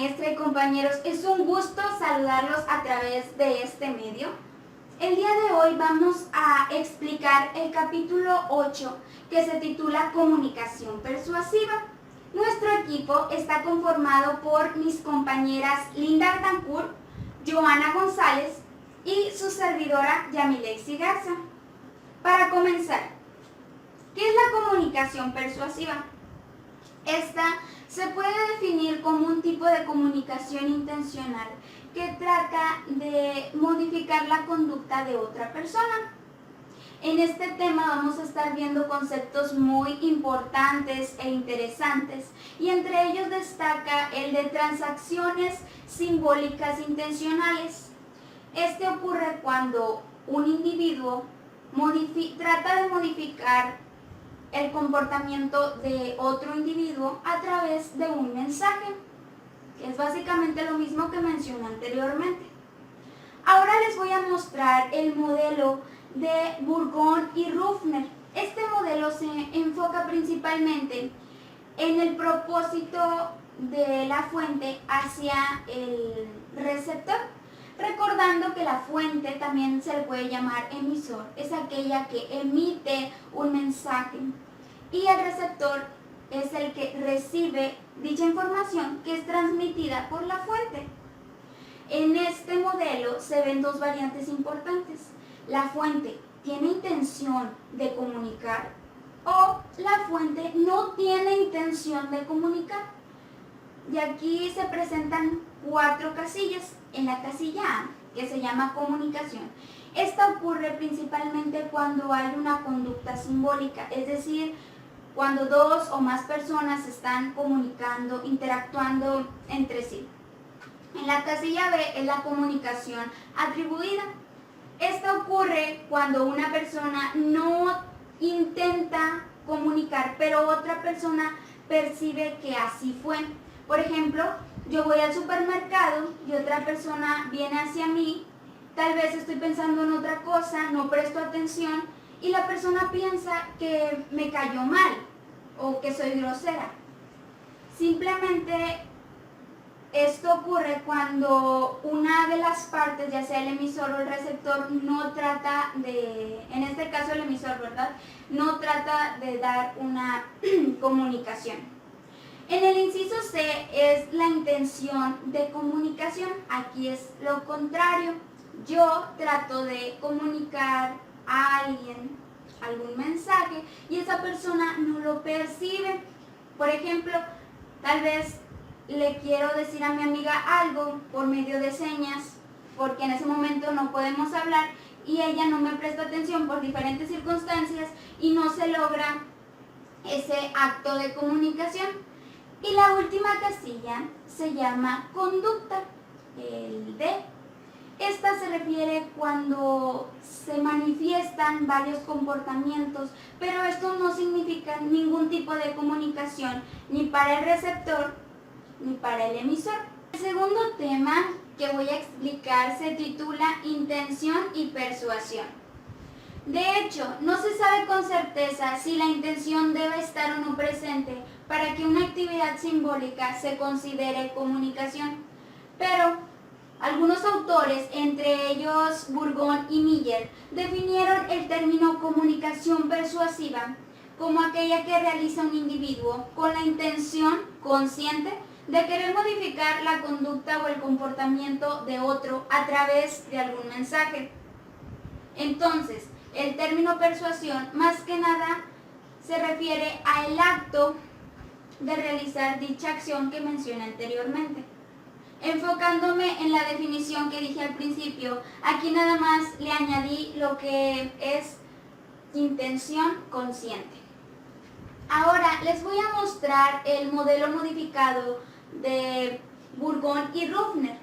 maestra y compañeros, es un gusto saludarlos a través de este medio. El día de hoy vamos a explicar el capítulo 8 que se titula Comunicación Persuasiva. Nuestro equipo está conformado por mis compañeras Linda Ardancourt, Joana González y su servidora Yamilexi Garza. Para comenzar, ¿qué es la comunicación persuasiva? Esta se puede definir como un tipo de comunicación intencional que trata de modificar la conducta de otra persona. En este tema vamos a estar viendo conceptos muy importantes e interesantes y entre ellos destaca el de transacciones simbólicas intencionales. Este ocurre cuando un individuo trata de modificar el comportamiento de otro individuo a través de un mensaje, que es básicamente lo mismo que mencioné anteriormente. Ahora les voy a mostrar el modelo de Bourgon y Ruffner. Este modelo se enfoca principalmente en el propósito de la fuente hacia el receptor, recordando que la fuente también se le puede llamar emisor, es aquella que emite un mensaje y el receptor es el que recibe dicha información que es transmitida por la fuente. En este modelo se ven dos variantes importantes. La fuente tiene intención de comunicar o la fuente no tiene intención de comunicar. Y aquí se presentan 4 casillas. En la casilla A, que se llama comunicación, esta ocurre principalmente cuando hay una conducta simbólica, es decir, cuando 2 o más personas están comunicando, interactuando entre sí. En la casilla B es la comunicación atribuida. Esta ocurre cuando una persona no intenta comunicar, pero otra persona percibe que así fue. Por ejemplo, yo voy al supermercado y otra persona viene hacia mí, tal vez estoy pensando en otra cosa, no presto atención y la persona piensa que me cayó mal o que soy grosera. Simplemente esto ocurre cuando una de las partes, ya sea el emisor o el receptor, no trata de, en este caso el emisor, ¿verdad? No trata de dar una comunicación. En el inciso C es la intención de comunicación. Aquí es lo contrario. Yo trato de comunicar a alguien algún mensaje y esa persona no lo percibe. Por ejemplo, tal vez le quiero decir a mi amiga algo por medio de señas, porque en ese momento no podemos hablar y ella no me presta atención por diferentes circunstancias y no se logra ese acto de comunicación. Y la última casilla se llama conducta, el D. Esta se refiere cuando se manifiestan varios comportamientos, pero esto no significa ningún tipo de comunicación, ni para el receptor, ni para el emisor. El segundo tema que voy a explicar se titula Intención y Persuasión. De hecho, no se sabe con certeza si la intención debe estar o no presente para que una actividad simbólica se considere comunicación. Pero algunos autores, entre ellos Bourgon y Miller, definieron el término comunicación persuasiva como aquella que realiza un individuo con la intención consciente de querer modificar la conducta o el comportamiento de otro a través de algún mensaje. Entonces, el término persuasión más que nada se refiere al acto de realizar dicha acción que mencioné anteriormente. Enfocándome en la definición que dije al principio, aquí nada más le añadí lo que es intención consciente. Ahora les voy a mostrar el modelo modificado de Bourgon y Ruffner.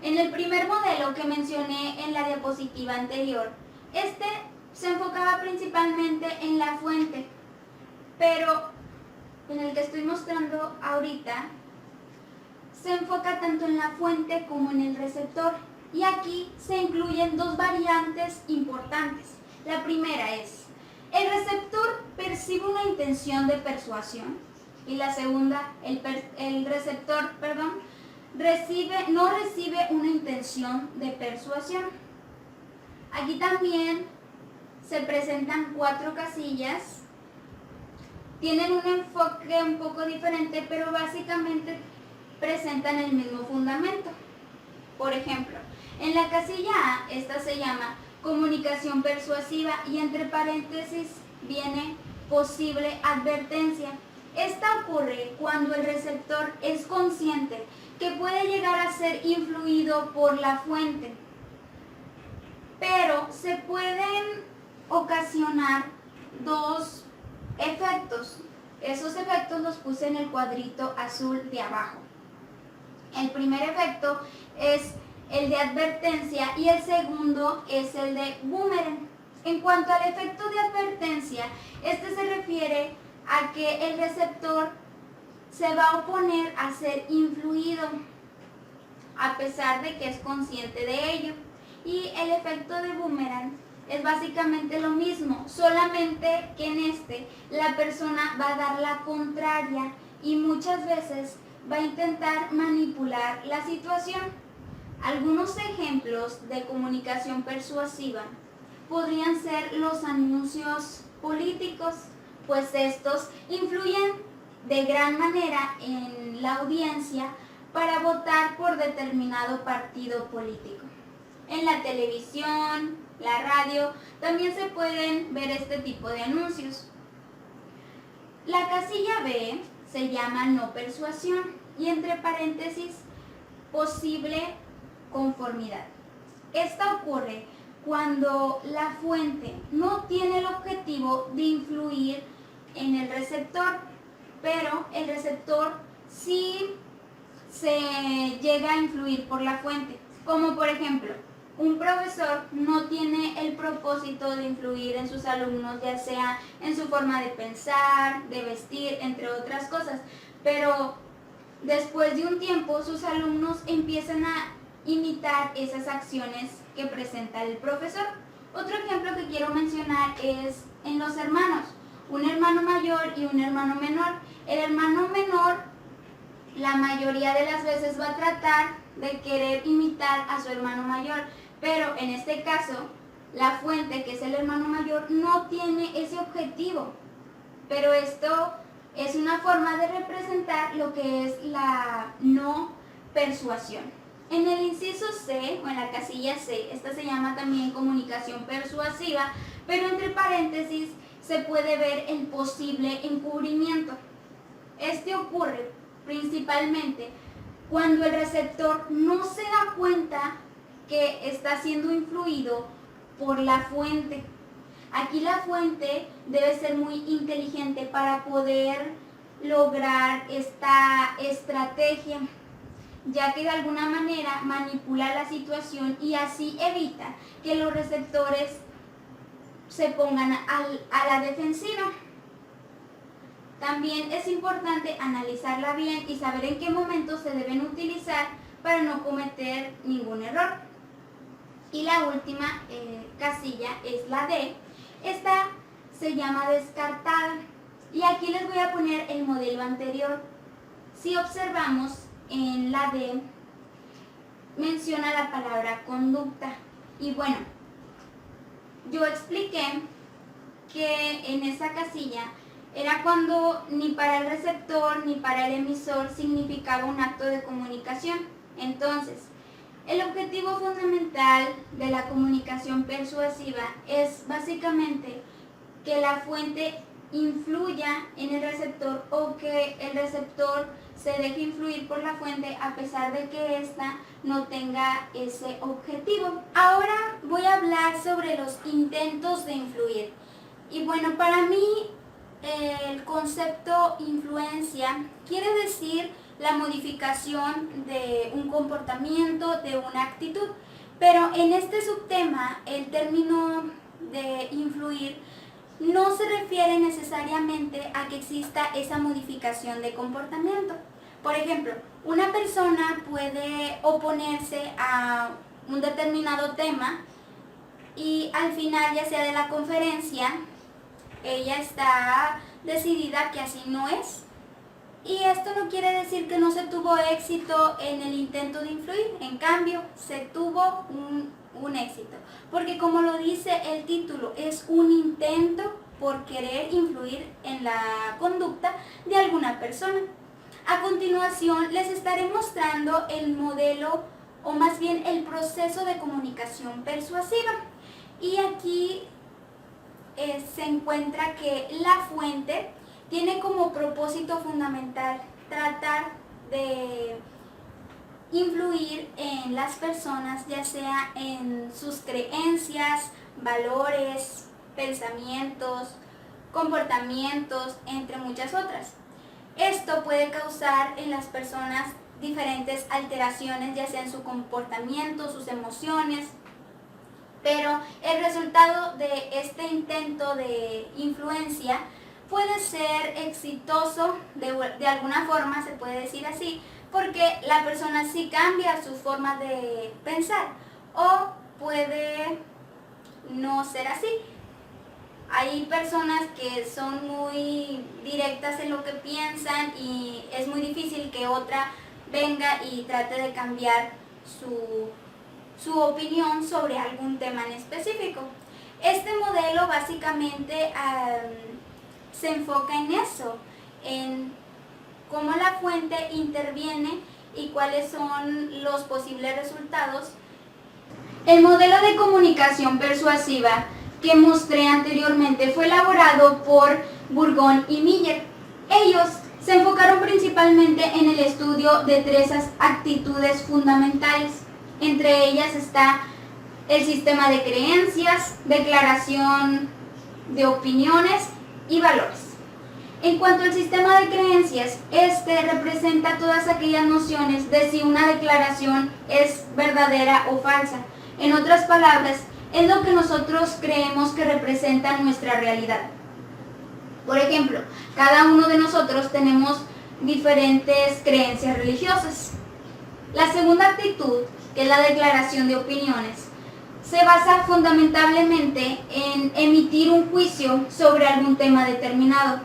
En el primer modelo que mencioné en la diapositiva anterior, este se enfocaba principalmente en la fuente, pero en el que estoy mostrando ahorita se enfoca tanto en la fuente como en el receptor. Y aquí se incluyen 2 variantes importantes. La primera es, el receptor percibe una intención de persuasión y la segunda, el receptor no recibe una intención de persuasión. Aquí también se presentan 4 casillas. Tienen un enfoque un poco diferente, pero básicamente presentan el mismo fundamento. Por ejemplo, en la casilla A, esta se llama comunicación persuasiva y entre paréntesis viene posible advertencia. Esta ocurre cuando el receptor es consciente que puede llegar a ser influido por la fuente, pero se pueden ocasionar 2 efectos. Esos efectos los puse en el cuadrito azul de abajo. El primer efecto es el de advertencia y el segundo es el de boomerang. En cuanto al efecto de advertencia, este se refiere a que el receptor se va a oponer a ser influido, a pesar de que es consciente de ello. Y el efecto de boomerang es básicamente lo mismo, solamente que en este la persona va a dar la contraria y muchas veces va a intentar manipular la situación. Algunos ejemplos de comunicación persuasiva podrían ser los anuncios políticos, pues estos influyen de gran manera en la audiencia para votar por determinado partido político. En la televisión, la radio, también se pueden ver este tipo de anuncios. La casilla B se llama no persuasión y entre paréntesis posible conformidad. Esta ocurre cuando la fuente no tiene el objetivo de influir en el receptor, pero el receptor sí se llega a influir por la fuente. Como por ejemplo, un profesor no tiene el propósito de influir en sus alumnos, ya sea en su forma de pensar, de vestir, entre otras cosas, pero después de un tiempo sus alumnos empiezan a imitar esas acciones que presenta el profesor. Otro ejemplo que quiero mencionar es en los hermanos, un hermano mayor y un hermano menor. El hermano menor la mayoría de las veces va a tratar de querer imitar a su hermano mayor, pero en este caso la fuente, que es el hermano mayor, no tiene ese objetivo, pero esto es una forma de representar lo que es la no persuasión. En el inciso C, o en la casilla C, esta se llama también comunicación persuasiva, pero entre paréntesis se puede ver el posible encubrimiento. Este ocurre principalmente cuando el receptor no se da cuenta que está siendo influido por la fuente. Aquí la fuente debe ser muy inteligente para poder lograr esta estrategia, ya que de alguna manera manipula la situación y así evita que los receptores se pongan a la defensiva. También es importante analizarla bien y saber en qué momentos se deben utilizar para no cometer ningún error. Y la última casilla es la D. Esta se llama descartada. Y aquí les voy a poner el modelo anterior. Si observamos en la D, menciona la palabra conducta. Y bueno, yo expliqué que en esa casilla era cuando ni para el receptor ni para el emisor significaba un acto de comunicación. Entonces, el objetivo fundamental de la comunicación persuasiva es básicamente que la fuente influya en el receptor o que el receptor se deje influir por la fuente a pesar de que ésta no tenga ese objetivo. Ahora voy a hablar sobre los intentos de influir. Y bueno, para mí el concepto influencia quiere decir la modificación de un comportamiento, de una actitud, pero en este subtema el término de influir no se refiere necesariamente a que exista esa modificación de comportamiento. Por ejemplo, una persona puede oponerse a un determinado tema y al final, ya sea de la conferencia, ella está decidida que así no es Y esto no quiere decir que no se tuvo éxito en el intento de influir, en cambio, se tuvo un éxito. Porque como lo dice el título, es un intento por querer influir en la conducta de alguna persona. A continuación, les estaré mostrando el modelo, o más bien el proceso de comunicación persuasiva. Y aquí se encuentra que la fuente tiene como propósito fundamental tratar de influir en las personas, ya sea en sus creencias, valores, pensamientos, comportamientos, entre muchas otras. Esto puede causar en las personas diferentes alteraciones, ya sea en su comportamiento, sus emociones, pero el resultado de este intento de influencia puede ser exitoso de alguna forma, se puede decir así, porque la persona sí cambia su forma de pensar, o puede no ser así. Hay personas que son muy directas en lo que piensan y es muy difícil que otra venga y trate de cambiar su opinión sobre algún tema en específico. Este modelo básicamente se enfoca en eso, en cómo la fuente interviene y cuáles son los posibles resultados. El modelo de comunicación persuasiva que mostré anteriormente fue elaborado por Bourgon y Miller. Ellos se enfocaron principalmente en el estudio de tres actitudes fundamentales. Entre ellas está el sistema de creencias, declaración de opiniones y valores. En cuanto al sistema de creencias, este representa todas aquellas nociones de si una declaración es verdadera o falsa. En otras palabras, es lo que nosotros creemos que representa nuestra realidad. Por ejemplo, cada uno de nosotros tenemos diferentes creencias religiosas. La segunda actitud, que es la declaración de opiniones, se basa fundamentalmente en emitir un juicio sobre algún tema determinado.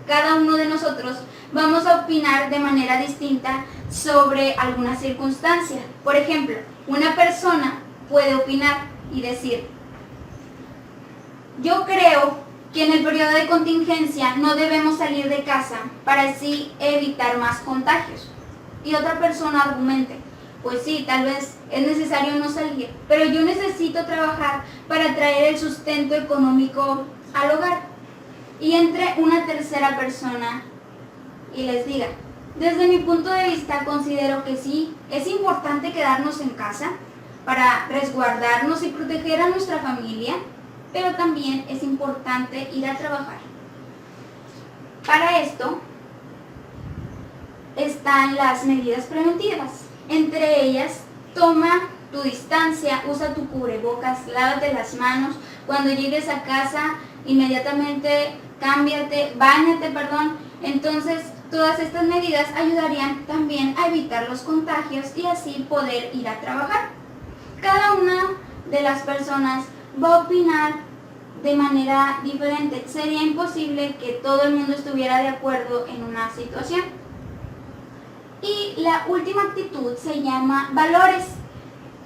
Cada uno de nosotros vamos a opinar de manera distinta sobre alguna circunstancia. Por ejemplo, una persona puede opinar y decir: yo creo que en el periodo de contingencia no debemos salir de casa para así evitar más contagios. Y otra persona argumente: pues sí, tal vez es necesario no salir, pero yo necesito trabajar para traer el sustento económico al hogar. Y entre una tercera persona y les diga: desde mi punto de vista considero que sí, es importante quedarnos en casa para resguardarnos y proteger a nuestra familia, pero también es importante ir a trabajar. Para esto están las medidas preventivas. Entre ellas, toma tu distancia, usa tu cubrebocas, lávate las manos. Cuando llegues a casa, inmediatamente báñate. Entonces, todas estas medidas ayudarían también a evitar los contagios y así poder ir a trabajar. Cada una de las personas va a opinar de manera diferente. Sería imposible que todo el mundo estuviera de acuerdo en una situación. Y la última actitud se llama valores.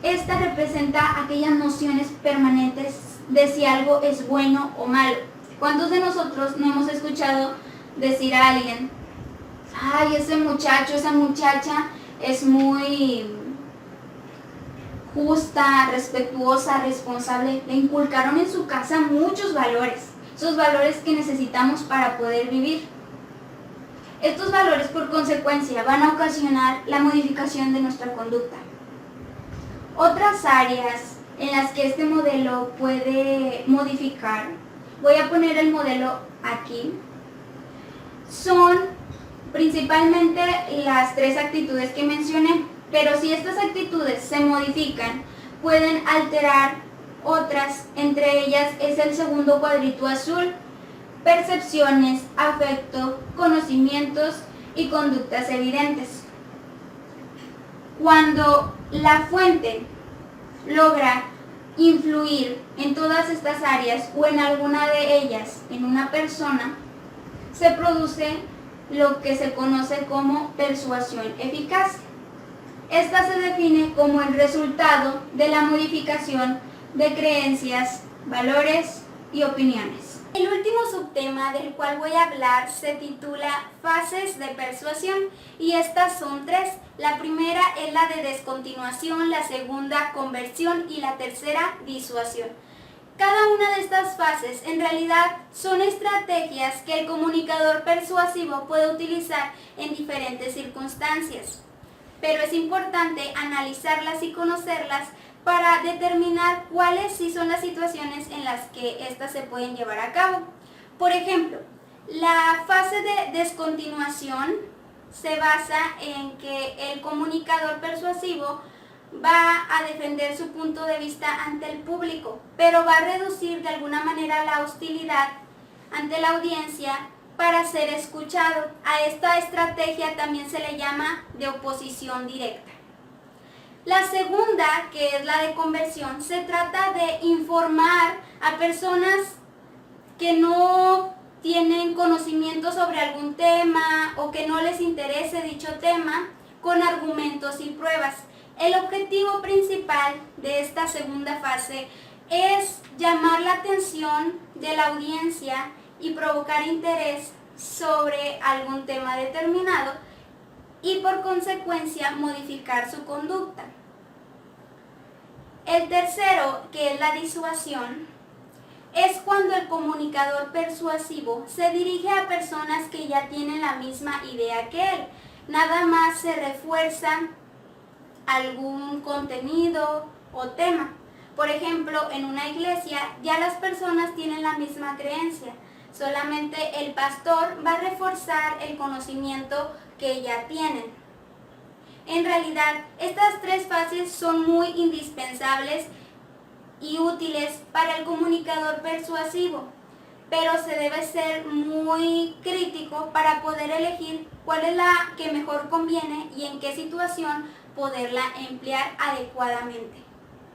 Esta representa aquellas nociones permanentes de si algo es bueno o malo. ¿Cuántos de nosotros no hemos escuchado decir a alguien: ay, ese muchacho, esa muchacha es muy justa, respetuosa, responsable? Le inculcaron en su casa muchos valores, esos valores que necesitamos para poder vivir. Estos valores, por consecuencia, van a ocasionar la modificación de nuestra conducta. Otras áreas en las que este modelo puede modificar, voy a poner el modelo aquí, son principalmente las tres actitudes que mencioné, pero si estas actitudes se modifican, pueden alterar otras. Entre ellas es el segundo cuadrito azul: percepciones, afecto, conocimientos y conductas evidentes. Cuando la fuente logra influir en todas estas áreas o en alguna de ellas en una persona, se produce lo que se conoce como persuasión eficaz. Esta se define como el resultado de la modificación de creencias, valores y opiniones. El último subtema del cual voy a hablar se titula Fases de persuasión y estas son tres. La primera es la de descontinuación, la segunda conversión y la tercera disuasión. Cada una de estas fases en realidad son estrategias que el comunicador persuasivo puede utilizar en diferentes circunstancias, pero es importante analizarlas y conocerlas para determinar cuáles sí son las situaciones en las que éstas se pueden llevar a cabo. Por ejemplo, la fase de descontinuación se basa en que el comunicador persuasivo va a defender su punto de vista ante el público, pero va a reducir de alguna manera la hostilidad ante la audiencia para ser escuchado. A esta estrategia también se le llama de oposición directa. La segunda, que es la de conversión, se trata de informar a personas que no tienen conocimiento sobre algún tema o que no les interese dicho tema con argumentos y pruebas. El objetivo principal de esta segunda fase es llamar la atención de la audiencia y provocar interés sobre algún tema determinado y por consecuencia modificar su conducta. El tercero, que es la disuasión, es cuando el comunicador persuasivo se dirige a personas que ya tienen la misma idea que él. Nada más se refuerza algún contenido o tema. Por ejemplo, en una iglesia ya las personas tienen la misma creencia, solamente el pastor va a reforzar el conocimiento que ya tienen. En realidad, estas tres fases son muy indispensables y útiles para el comunicador persuasivo, pero se debe ser muy crítico para poder elegir cuál es la que mejor conviene y en qué situación poderla emplear adecuadamente.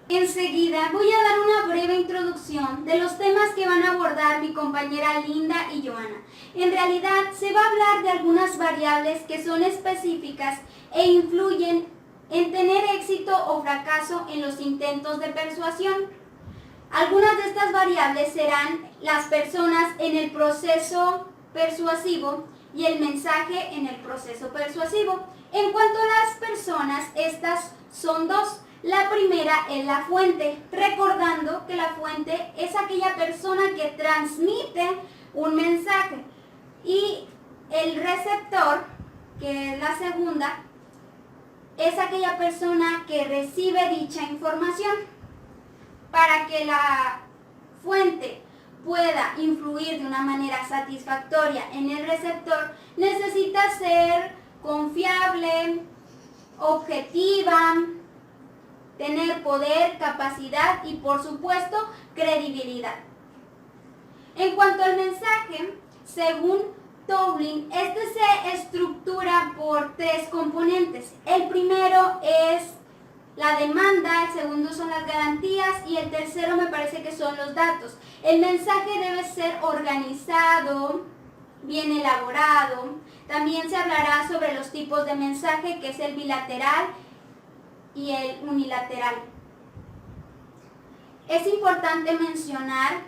Enseguida voy a dar una breve introducción de los temas que van a abordar mi compañera Linda y Joana. En realidad se va a hablar de algunas variables que son específicas e influyen en tener éxito o fracaso en los intentos de persuasión. Algunas de estas variables serán las personas en el proceso persuasivo y el mensaje en el proceso persuasivo. En cuanto a las personas, estas son dos. La primera es la fuente, recordando que la fuente es aquella persona que transmite un mensaje y el receptor, que es la segunda, es aquella persona que recibe dicha información. Para que la fuente pueda influir de una manera satisfactoria en el receptor, necesita ser confiable, objetiva, tener poder, capacidad y por supuesto credibilidad. En cuanto al mensaje, según Towling, este se estructura por tres componentes. El primero es la demanda, el segundo son las garantías y el tercero me parece que son los datos. El mensaje debe ser organizado, bien elaborado. También se hablará sobre los tipos de mensaje, que es el bilateral y el unilateral. Es importante mencionar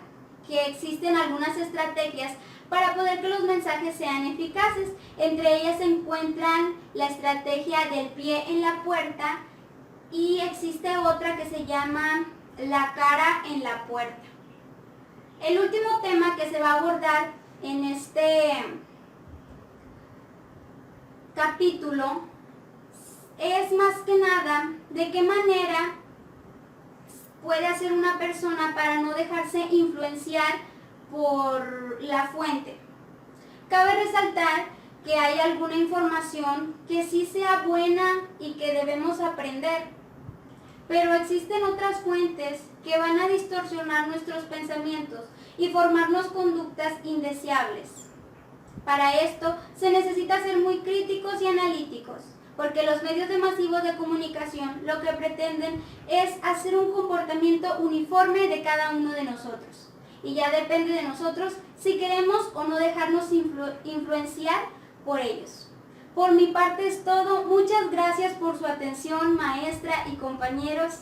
que existen algunas estrategias para poder que los mensajes sean eficaces. Entre ellas se encuentran la estrategia del pie en la puerta y existe otra que se llama la cara en la puerta. El último tema que se va a abordar en este capítulo es más que nada de qué manera puede hacer una persona para no dejarse influenciar por la fuente. Cabe resaltar que hay alguna información que sí sea buena y que debemos aprender, pero existen otras fuentes que van a distorsionar nuestros pensamientos y formarnos conductas indeseables. Para esto se necesita ser muy críticos y analíticos, porque los medios masivos de comunicación lo que pretenden es hacer un comportamiento uniforme de cada uno de nosotros. Y ya depende de nosotros si queremos o no dejarnos influenciar por ellos. Por mi parte es todo. Muchas gracias por su atención, maestra y compañeros.